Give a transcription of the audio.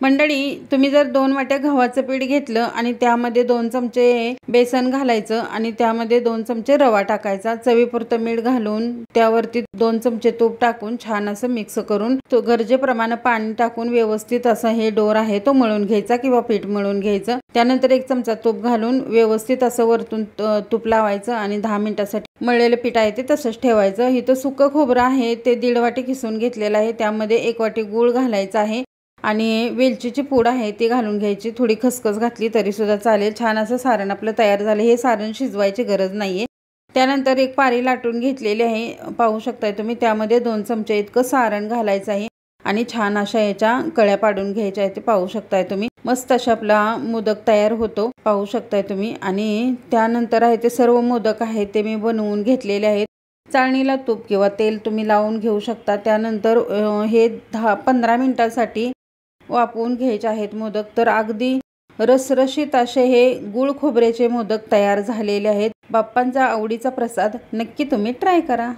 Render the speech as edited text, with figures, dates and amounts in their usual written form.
मंडळी, तुम्ही जर 2 वाट्या गव्हाचं पीठ घेतलं आणि त्यामध्ये 2 चमचे बेसन घालायचं आणि त्यामध्ये 2 चमचे रवा टाकायचा, चवीपुरतं मीठ घालून त्यावरती 2 चमचे तूप टाकून छान असं मिक्स करून तो गरजेप्रमाणे पाणी टाकून व्यवस्थित असं हे डोर आहे तो मळून घ्यायचा किंवा पीठ मळून घ्यायचं। त्यानंतर 1 चमचा तूप घालून व्यवस्थित असं वरतून तूप लावायचं आणि 10 मिनिटासाठी मळलेलं पीठ आहे ते तसंच ठेवायचं। इथं सुकं खोबरं आहे ते 1.5 वाटी किसून घेतलेलं आहे, त्यामध्ये 1 वाटी गूळ घालायचा आहे आणि वेलचीची पूड आहे ती घालून घ्यायची। थोडी खसखस घातली तरी सुद्धा चालेल। छान असं सारण आपलं तयार झालं। हे सारण शिजवायची गरज नाहीये। त्यानंतर एक पारी लाटून घेतलेली आहे, पाहू शकताय तुम्ही। त्यामध्ये 2 चमचे इतकं सारण घालायचं आहे आणि छान अशा याच्या कळ्या पाडून घ्यायच्या आहेत, ते पाहू शकताय तुम्ही। मस्त अशा आपला मोदक तयार होतो, पाहू शकताय तुम्ही। आणि त्यानंतर आहे ते सर्व मोदक आहे ते मी बनवून घेतलेले आहेत। चाळणीला तूप किंवा तेल तुम्ही लावून घेऊ शकता। त्यानंतर हे 10-15 मिनिटांसाठी वाफवून घ्यायचे आहेत मोदक। तर अगदी रसरशीत असे हे गूळ खोबऱ्याचे मोदक तयार झालेले आहेत। बाप्पांचा आवडीचा प्रसाद नक्की तुम्ही ट्राय करा।